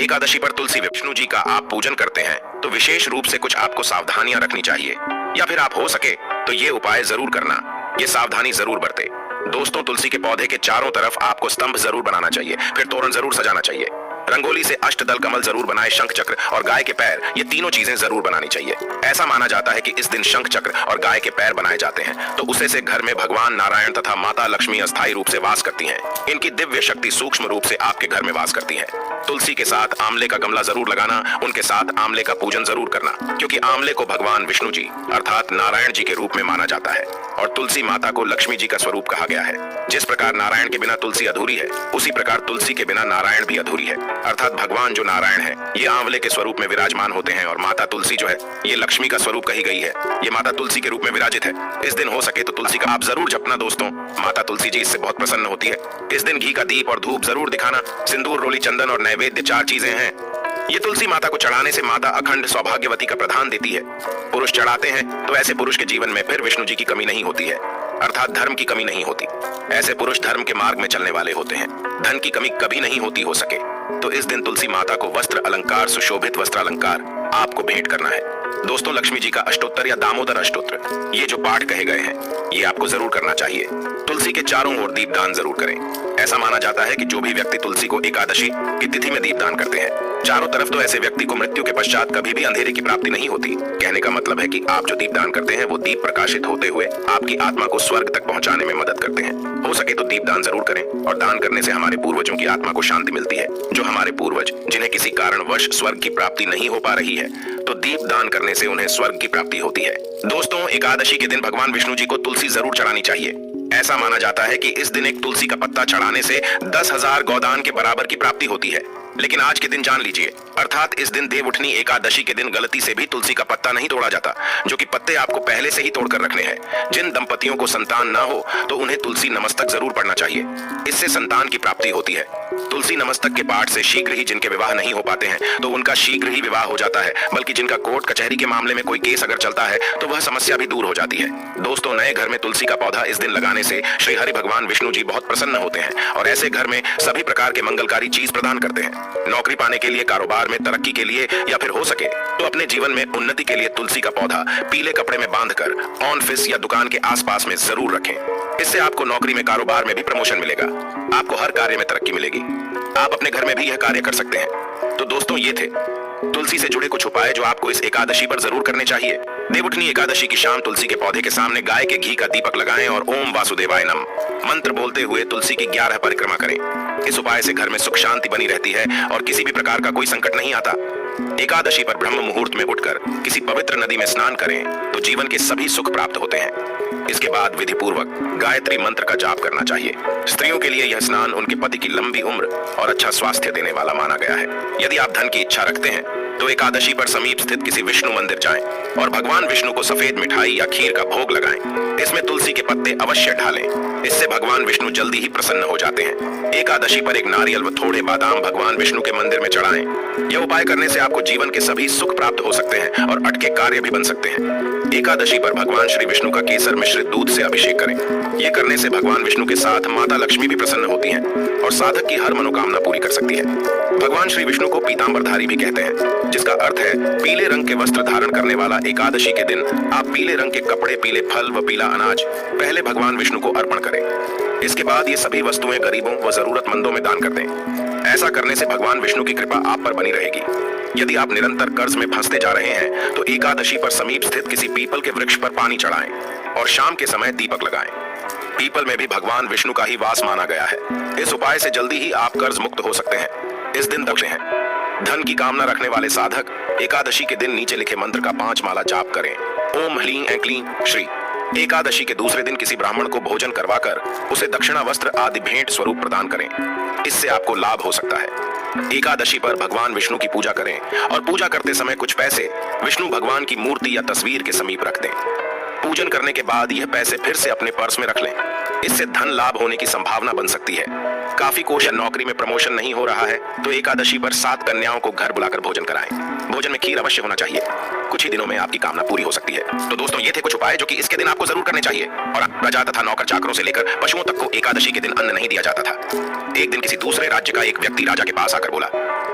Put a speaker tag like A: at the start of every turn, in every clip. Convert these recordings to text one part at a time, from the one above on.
A: एकादशी पर तुलसी विष्णु जी का आप पूजन करते हैं तो विशेष रूप से कुछ आपको सावधानियां रखनी चाहिए, या फिर आप हो सके तो ये उपाय जरूर करना, ये सावधानी जरूर बरते। दोस्तों, तुलसी के पौधे के चारों तरफ आपको स्तंभ जरूर बनाना चाहिए, फिर तोरण जरूर सजाना चाहिए। रंगोली से अष्टदल कमल जरूर बनाए, शंख चक्र और गाय के पैर, ये तीनों चीजें जरूर बनानी चाहिए। ऐसा माना जाता है कि इस दिन शंख चक्र और गाय के पैर बनाए जाते हैं तो उसे से घर में भगवान नारायण तथा माता लक्ष्मी अस्थायी रूप से वास करती हैं। इनकी दिव्य शक्ति सूक्ष्म रूप से आपके घर में वास करती है। तुलसी के साथ आंवले का गमला जरूर लगाना, उनके साथ आंवले का पूजन जरूर करना, क्योंकि आंवले को भगवान विष्णु जी अर्थात नारायण जी के रूप में माना जाता है और तुलसी माता को लक्ष्मी जी का स्वरूप कहा गया है। जिस प्रकार नारायण के बिना तुलसी अधूरी है, उसी प्रकार तुलसी के बिना नारायण भी अधूरी है, अर्थात भगवान जो नारायण है ये आंवले के स्वरूप में विराजमान होते हैं और माता तुलसी जो है ये लक्ष्मी का स्वरूप कही गई है, ये माता तुलसी के रूप में विराजित है। इस दिन हो सके तो तुलसी का आप जरूर जपना दोस्तों, माता तुलसी जी इससे बहुत प्रसन्न होती है। इस दिन घी का दीप और धूप जरूर दिखाना। सिंदूर, रोली, चंदन और नैवेद्य 4 चीजें हैं। ये तुलसी माता को चढ़ाने से माता अखंड सौभाग्यवती का प्रदान देती है। पुरुष चढ़ाते हैं तो ऐसे पुरुष के जीवन में फिर विष्णु जी की कमी नहीं होती है, अर्थात धर्म की कमी नहीं होती। ऐसे पुरुष धर्म के मार्ग में चलने वाले होते हैं, धन की कमी कभी नहीं होती हो सके तो इस दिन तुलसी माता को वस्त्र अलंकार, सुशोभित वस्त्र अलंकार आपको भेंट करना है। दोस्तों, लक्ष्मी जी का अष्टोत्तर या दामोदर अष्टोत्तर, ये जो पाठ कहे गए हैं ये आपको जरूर करना चाहिए। तुलसी के चारों ओर दीपदान जरूर करें। ऐसा माना जाता है कि जो भी व्यक्ति तुलसी को एकादशी की तिथि में दीपदान करते हैं चारों तरफ, तो ऐसे व्यक्ति को मृत्यु के पश्चात कभी भी अंधेरे की प्राप्ति नहीं होती। कहने का मतलब है कि आप जो दीपदान करते हैं वो दीप प्रकाशित होते हुए आपकी आत्मा को स्वर्ग तक पहुंचाने में मदद करते हैं। हो सके तो दीपदान जरूर करें, और दान करने से हमारे पूर्वजों की आत्मा को शांति मिलती है। जो हमारे पूर्वज जिन्हें किसी कारणवश स्वर्ग की प्राप्ति नहीं हो पा रही है तो दीप दान करने से उन्हें स्वर्ग की प्राप्ति होती है। दोस्तों, एकादशी के दिन भगवान विष्णु जी को तुलसी जरूर चढ़ानी चाहिए। ऐसा माना जाता है कि इस दिन एक तुलसी का पत्ता चढ़ाने से 10,000 गौदान के बराबर की प्राप्ति होती है। लेकिन आज के दिन जान लीजिए, अर्थात इस दिन देवउठनी एकादशी के दिन गलती से भी तुलसी का पत्ता नहीं तोड़ा जाता, जो कि पत्ते आपको पहले से ही तोड़कर रखने हैं। जिन दंपतियों को संतान ना हो तो उन्हें तुलसी नमस्तक जरूर पढ़ना चाहिए, इससे संतान की प्राप्ति होती है। तुलसी नमस्तक के पाठ से शीघ्र ही जिनके विवाह नहीं हो पाते हैं तो उनका शीघ्र ही विवाह हो जाता है, बल्कि जिनका कोर्ट कचहरी के मामले में कोई केस अगर चलता है तो वह समस्या भी दूर हो जाती है। दोस्तों, नए घर में तुलसी का पौधा इस दिन लगाने से श्री हरि भगवान विष्णु जी बहुत प्रसन्न होते हैं और ऐसे घर में सभी प्रकार के मंगलकारी चीज प्रदान करते हैं। नौकरी पाने के लिए, कारोबार में तरक्की के लिए, या फिर हो सके तो अपने जीवन में उन्नति के लिए तुलसी का पौधा पीले कपड़े में बांधकर ऑफिस या दुकान के आसपास में जरूर रखें। इससे आपको नौकरी में, कारोबार में भी प्रमोशन मिलेगा, आपको हर कार्य में तरक्की मिलेगी। आप अपने घर में भी यह कार्य कर सकते हैं। तो दोस्तों, ये थे तुलसी से जुड़े कुछ उपाय जो आपको इस एकादशी पर जरूर करने चाहिए। देवउठनी एकादशी की शाम तुलसी के पौधे के सामने गाय के घी का दीपक लगाएं और ओम वासुदेवाय नम मंत्र बोलते हुए तुलसी की 11 परिक्रमा करें। इस उपाय से घर में सुख शांति बनी रहती है और किसी भी प्रकार का कोई संकट नहीं आता। एकादशी पर ब्रह्म मुहूर्त में उठकर किसी पवित्र नदी में स्नान करें तो जीवन के सभी सुख प्राप्त होते हैं। इसके बाद विधि पूर्वक गायत्री मंत्र का जाप करना चाहिए। स्त्रियों के लिए यह स्नान उनके पति की लंबी उम्र और अच्छा स्वास्थ्य देने वाला माना गया है। यदि आप धन की इच्छा रखते हैं तो एकादशी पर समीप स्थित किसी विष्णु मंदिर जाएं और भगवान विष्णु को सफेद मिठाई या खीर का भोग लगाएं। इसमें तुलसी के पत्ते अवश्य डालें, इससे भगवान विष्णु जल्दी ही प्रसन्न हो जाते हैं। एकादशी पर एक नारियल व थोड़े बादाम भगवान विष्णु के मंदिर में चढ़ाएं। यह उपाय करने से आपको जीवन के सभी सुख प्राप्त हो सकते हैं और अटके कार्य भी बन सकते हैं। एकादशी पर भगवान श्री विष्णु का केसर मिश्रित दूध से अभिषेक करें। यह करने से भगवान विष्णु के साथ माता लक्ष्मी भी प्रसन्न होती हैं और साधक की हर मनोकामना पूरी कर सकती है। भगवान श्री विष्णु को पीतांबरधारी भी कहते हैं, जिसका अर्थ है पीले रंग के वस्त्र धारण करने वाला। एकादशी के दिन आप पीले रंग के कपड़े, पीले फल व पीला अनाज पहले भगवान विष्णु को अर्पण करें। इसके बाद ये सभी वस्तुएं गरीबों व जरूरतमंदों में दान कर दें। ऐसा करने से भगवान विष्णु की कृपा आप पर बनी रहेगी। यदि आप निरंतर कर्ज में फंसते जा रहे हैं तो एकादशी पर समीप स्थित किसी पीपल के वृक्ष पर पानी चढ़ाएं और शाम के समय दीपक लगाएं। पीपल में भी भगवान विष्णु का ही वास माना गया है। इस उपाय से जल्दी ही आप कर्ज मुक्त हो सकते हैं। इस दिन दक्ष हैं। धन की कामना रखने वाले साधक एकादशी के दिन नीचे लिखे मंत्र का 5 माला जाप करें। ओम ह्लीं ऐं क्लीं श्री। एकादशी के दूसरे दिन किसी ब्राह्मण को भोजन करवाकर उसे दक्षिणा, वस्त्र आदि भेंट स्वरूप प्रदान करें। इससे आपको लाभ हो सकता है। एकादशी पर भगवान विष्णु की पूजा करें और पूजा करते समय कुछ पैसे विष्णु भगवान की मूर्ति या तस्वीर के समीप रख दें। पूजन करने के बाद यह पैसे फिर से अपने पर्स में रख लें। इससे धन लाभ होने की संभावना बन सकती है। काफी कोशिश नौकरी में प्रमोशन नहीं हो रहा है तो एकादशी पर 7 कन्याओं को घर बुलाकर भोजन कराएं। भोजन में खीर अवश्य होना चाहिए। कुछ ही दिनों में आपकी कामना पूरी हो सकती है। तो दोस्तों ये थे कुछ उपाय जो कि इसके दिन आपको जरूर करने चाहिए। और प्रजा तथा नौकर चाकरों से लेकर पशुओं तक को एकादशी के दिन अन्न नहीं दिया जाता था। एक दिन किसी दूसरे राज्य का एक व्यक्ति राजा के पास आकर बोला,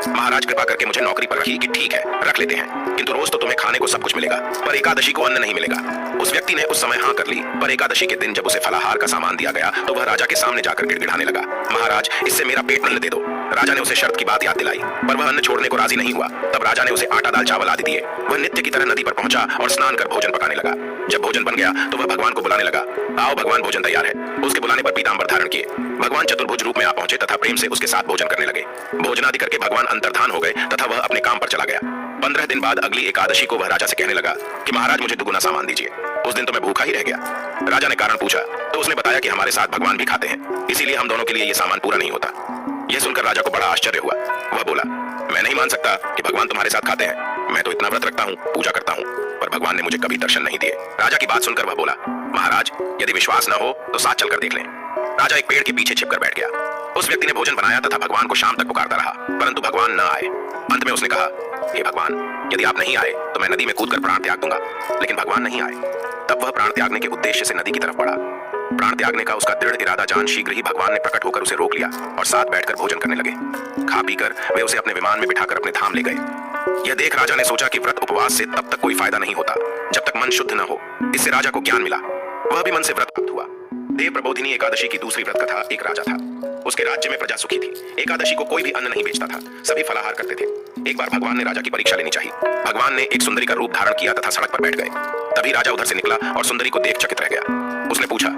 A: महाराज कृपा करके मुझे नौकरी पर रखिए कि ठीक है रख लेते हैं, किंतु रोज तो तुम्हें खाने को सब कुछ मिलेगा, पर एकादशी को अन्न नहीं मिलेगा। उस व्यक्ति ने उस समय हाँ कर ली, पर एकादशी के दिन जब उसे फलाहार का सामान दिया गया तो वह राजा के सामने जाकर गिड़गिड़ाने लगा, महाराज इससे मेरा पेट नहीं दे दो। राजा ने उसे शर्त की बात याद दिलाई, पर वह अन्न छोड़ने को राजी नहीं हुआ। तब राजा ने उसे आटा दाल चावल आदि दिए। वह नित्य की तरह नदी पर पहुंचा और स्नान कर भोजन पकाने लगा। जब भोजन बन गया तो वह भगवान को बुलाने लगा, आओ भगवान भोजन तैयार है। उसके बुलाने पर पीतांबर धारण किए भगवान चतुर्भुज रूप में आ पहुंचे तथा प्रेम से उसके साथ भोजन करने लगे। भोजन आदि करके भगवान अंतर्धान हो गए तथा वह अपने काम पर चला गया। 15 दिन बाद अगली एकादशी को वह राजा से कहने लगा कि महाराज मुझे दुगुना सामान दीजिए। उस दिन तो मैं भूखा ही रह गया। राजा ने कारण पूछा तो उसने बताया कि हमारे साथ भगवान भी खाते हैं, इसीलिए हम दोनों के लिए ये सामान पूरा नहीं होता। यह सुनकर राजा को बड़ा आश्चर्य हुआ। वह बोला, मैं नहीं मान सकता कि भगवान तुम्हारे साथ खाते हैं। मैं तो इतना व्रत रखता हूँ, पूजा करता हूँ, पर भगवान ने मुझे कभी दर्शन नहीं दिए। राजा की बात सुनकर वह बोला, महाराज यदि विश्वास न हो तो साथ चलकर देख लें। राजा एक पेड़ के पीछे छिपकर बैठ गया। उस व्यक्ति ने भोजन बनाया तथा भगवान को शाम तक पुकारता रहा, परंतु भगवान न आए। अंत में उसने कहा, हे भगवान यदि आप नहीं आए तो मैं नदी में कूदकर प्राण त्याग दूंगा। लेकिन भगवान नहीं आए। तब वह प्राण त्यागने के उद्देश्य से नदी की तरफ बढ़ा। प्राण त्यागने का उसका दृढ़ इरादा जान शीघ्र ही भगवान ने प्रकट होकर उसे रोक लिया और साथ बैठकर भोजन करने लगे। खा पीकर वे उसे अपने विमान में बिठाकर अपने धाम ले गए। यह देख राजा ने सोचा कि व्रत उपवास से तब तक कोई फायदा नहीं होता जब तक मन शुद्ध न हो। इससे राजा को ज्ञान मिला। वह भी मन से व्रत प्राप्त हुआ। देव प्रबोधिनी एकादशी की दूसरी व्रत कथा। एक राजा था, उसके राज्य में प्रजा सुखी थी। एकादशी को कोई भी अन्न नहीं बेचता था, सभी फलाहार करते थे। एक बार भगवान ने राजा की परीक्षा लेनी चाहिए। भगवान ने एक सुंदरी का रूप धारण किया तथा सड़क पर बैठ गए। तभी राजा उधर से निकला और सुंदरी को देख चकित रह गया। उसने पूछा,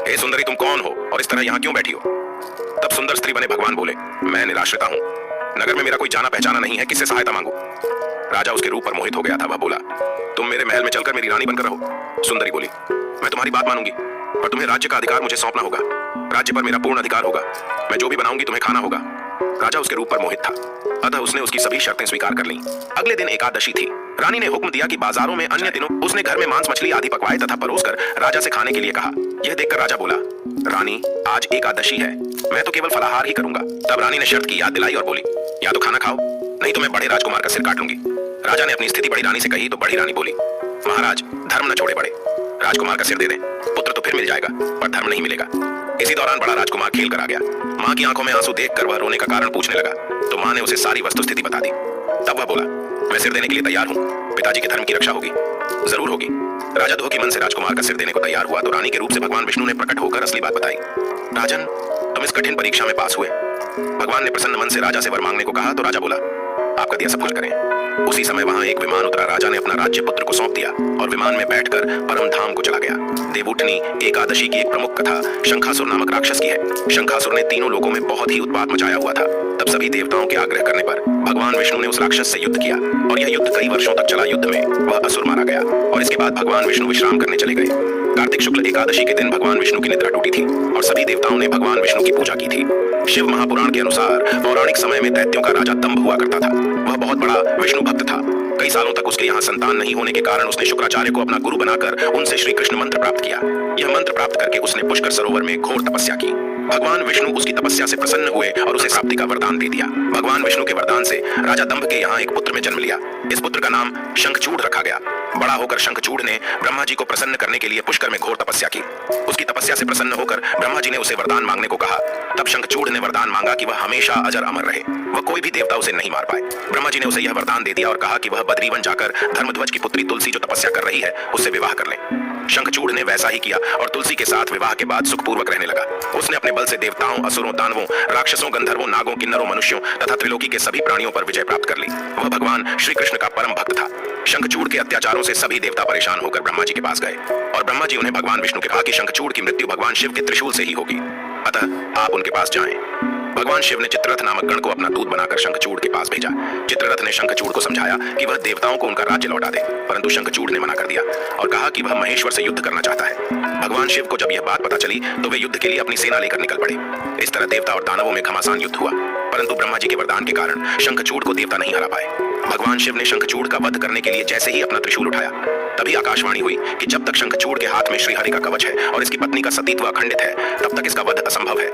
A: हे सुंदरी तुम कौन हो और इस तरह यहाँ क्यों बैठी हो? तब सुंदर स्त्री बने भगवान बोले, मैं निराश्रिता हूँ, नगर में मेरा कोई जाना पहचाना नहीं है, किससे सहायता मांगू? राजा उसके रूप पर मोहित हो गया था। वह बोला, तुम मेरे महल में चलकर मेरी रानी बनकर रहो। सुंदरी बोली, मैं तुम्हारी बात मानूंगी, पर तुम्हें राज्य का अधिकार मुझे सौंपना होगा। राज्य पर मेरा पूर्ण अधिकार होगा। मैं जो भी बनाऊंगी तुम्हें खाना होगा। राजा उसके रूप पर मोहित था, अतः उसने उसकी सभी शर्तें स्वीकार कर लीं। अगले दिन एकादशी थी। रानी ने हुक्म दिया कि बाजारों में अन्य दिनों उसने घर में मांस मछली आदि पकवाए तथा परोसकर राजा से खाने के लिए कहा। यह देखकर राजा बोला, रानी आज एकादशी है, मैं तो केवल फलाहार ही करूंगा। तब रानी ने शर्त की याद दिलाई और बोली, या तो खाना खाओ, नहीं तो मैं बड़े राजकुमार का सिर काट लूंगी। राजा ने अपनी स्थिति बड़ी रानी से कही तो बड़ी रानी बोली, महाराज धर्म न छोड़े बड़े, राजकुमार का सिर दे दें, पुत्र तो फिर मिल जाएगा पर धर्म नहीं मिलेगा। इसी दौरान बड़ा राजकुमार खेल कर आ गया। माँ की आंखों में आंसू देखकर वह रोने का कारण पूछने लगा तो माँ ने उसे सारी वस्तुस्थिति बता दी। तब वह बोला, मैं सिर देने के लिए तैयार हूँ, पिताजी के धर्म की रक्षा होगी, जरूर होगी। राजा धो के मन से राजकुमार का सिर देने को तैयार हुआ तो रानी के रूप से भगवान विष्णु ने प्रकट होकर असली बात बताई। राजन तुम इस कठिन परीक्षा में पास हुए। भगवान ने प्रसन्न मन से राजा से वर मांगने को कहा तो राजा बोला, आपका दिया सब कुछ करें। उसी समय वहां एक विमान उतरा। राजा ने अपना राज्य पुत्र को सौंप दिया और विमान में बैठकर परम धाम को चला गया। देवउठनी एकादशी की एक प्रमुख कथा शंखासुर नामक राक्षस की है। शंखासुर ने तीनों लोगों में बहुत ही उत्पात मचाया हुआ था। तब सभी देवताओं के आग्रह करने पर भगवान विष्णु ने उस राक्षस से युद्ध किया और यह युद्ध कई वर्षों तक चला। युद्ध में वह असुर मारा गया और इसके बाद भगवान विष्णु विश्राम करने चले गए। कार्तिक शुक्ल एकादशी के दिन भगवान विष्णु की निद्रा टूटी थी और सभी देवताओं ने भगवान विष्णु की पूजा की थी। शिव महापुराण के अनुसार पौराणिक समय में दैत्यों का राजा दंभ हुआ करता था। वह बहुत बड़ा विष्णु भक्त था। कई सालों तक उसके यहाँ संतान नहीं होने के कारण उसने शुक्राचार्य को अपना गुरु बनाकर उनसे श्री कृष्ण मंत्र प्राप्त किया। यह मंत्र प्राप्त करके उसने पुष्कर सरोवर में घोर तपस्या की। भगवान विष्णु उसकी तपस्या से प्रसन्न हुए और उसे प्राप्ति का वरदान दे दिया। भगवान विष्णु के वरदान से राजा दंभ के यहाँ एक पुत्र में जन्म लिया। इस पुत्र का नाम शंखचूड़ रखा गया। बड़ा होकर शंखचूड़ ने ब्रह्मा जी को प्रसन्न करने के लिए पुष्कर में घोर तपस्या की। उसकी तपस्या से प्रसन्न होकर ब्रह्मा जी ने उसे वरदान मांगने को कहा। तब शंखचूड़ ने वरदान मांगा कि वह हमेशा अजर अमर रहे, वह कोई भी देवता उसे नहीं मार पाए। ब्रह्मा जी ने उसे यह वरदान दे दिया और कहा कि वह बद्रीवन जाकर धर्मध्वज की पुत्री तुलसी जो तपस्या कर रही है उससे विवाह कर ले। शंखचूड़ ने वैसा ही किया और तुलसी के साथ विवाह के बाद सुखपूर्वक रहने लगा। उसने अपने बल से देवताओं, असुरों, दानवों, राक्षसों, गंधर्वों, नागों, किन्नरों, मनुष्यों तथा त्रिलोकी के सभी प्राणियों पर विजय प्राप्त कर ली। वह भगवान श्री कृष्ण का परम भक्त था। शंखचूड़ के अत्याचारों से सभी देवता परेशान होकर ब्रह्मा जी के पास गए और ब्रह्मा जी उन्हें भगवान विष्णु के कहा कि शंखचूड़ की मृत्यु भगवान शिव के त्रिशूल से ही होगी, अतः आप उनके पास जाएं। भगवान शिव ने चित्ररथ नामक गण को अपना दूत बनाकर शंखचूड़ के पास भेजा। चित्ररथ ने शंखचूड़ को समझाया कि वह देवताओं को उनका राज्य लौटा दे, परंतु शंखचूड़ ने मना कर दिया और कहा कि वह महेश्वर से युद्ध करना चाहता है। भगवान शिव को जब यह बात पता चली तो वे युद्ध के लिए अपनी सेना लेकर निकल पड़े। इस तरह देवता और दानवों में घमासान युद्ध हुआ, परंतु ब्रह्मा जी के वरदान के कारण शंखचूड़ को देवता नहीं हरा पाए। भगवान शिव ने शंखचूड़ का वध करने के लिए जैसे ही अपना त्रिशूल उठाया तभी आकाशवाणी हुई कि जब तक शंखचूड़ के हाथ में श्रीहरि का कवच है और इसकी पत्नी का सतीत्व अखंडित है तब तक इसका वध असंभव है।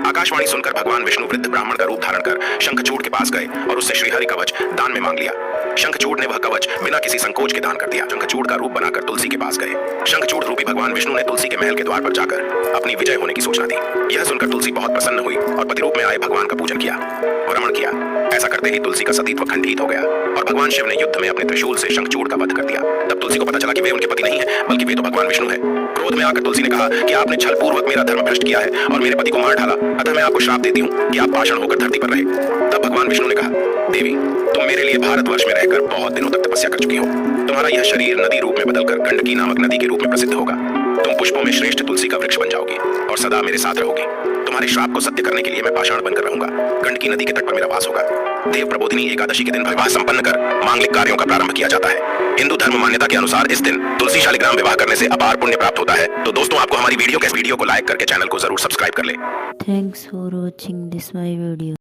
A: आकाशवाणी सुनकर भगवान विष्णु वृद्ध ब्राह्मण का रूप धारण कर शंखचूड़ के पास गए और उससे श्रीहरि कवच दान में मांग लिया। शंखचूड़ ने वह कवच बिना किसी संकोच के दान कर दिया। शंखचूड़ का रूप बनाकर तुलसी के पास गए। शंखचूड़ रूपी भगवान विष्णु ने तुलसी के महल के द्वार पर जाकर अपनी विजय होने की सूचना दी। यह सुनकर तुलसी बहुत प्रसन्न हुई और पति रूप में आए भगवान का पूजन किया और रमण किया। ऐसा करते ही तुलसी का सतीत्व खंडित हो गया और भगवान शिव ने युद्ध में अपने त्रिशूल से शंखचूड़ का वध कर दिया। तब तुलसी को पता चला कि वे उनके पति नहीं है, बल्कि वे तो भगवान विष्णु है। क्रोध में आकर तुलसी ने कहा कि आपने छल पूर्वक मेरा धर्म भ्रष्ट किया है और मेरे पति को मार डाला, अतः मैं आपको श्राप देती हूँ कि आप पाषाण होकर धरती पर रहे। तब भगवान विष्णु ने कहा, देवी, तुम मेरे लिए भारतवर्ष में रहकर बहुत दिनों तक तपस्या कर चुकी हो। तुम्हारा यह शरीर नदी रूप में बदलकर गंडकी नामक नदी के रूप में प्रसिद्ध होगा। तुम पुष्पों में श्रेष्ठ तुलसी का वृक्ष बन जाओगी और सदा मेरे साथ रहोगी। तुम्हारे श्राप को सत्य करने के लिए मैं पाषाण बनकर रहूंगा। गंडकी नदी के तट पर मेरा वास होगा। देव प्रबोधिनी एकादशी के दिन विवाह संपन्न कर मांगलिक कार्यों का प्रारंभ किया जाता है। हिंदू धर्म मान्यता के अनुसार इस दिन तुलसी शालिग्राम विवाह करने से अपार पुण्य प्राप्त होता है। तो दोस्तों, आपको हमारी वीडियो को लाइक करके चैनल को जरूर सब्सक्राइब कर ले।
B: Thanks for watching this my video.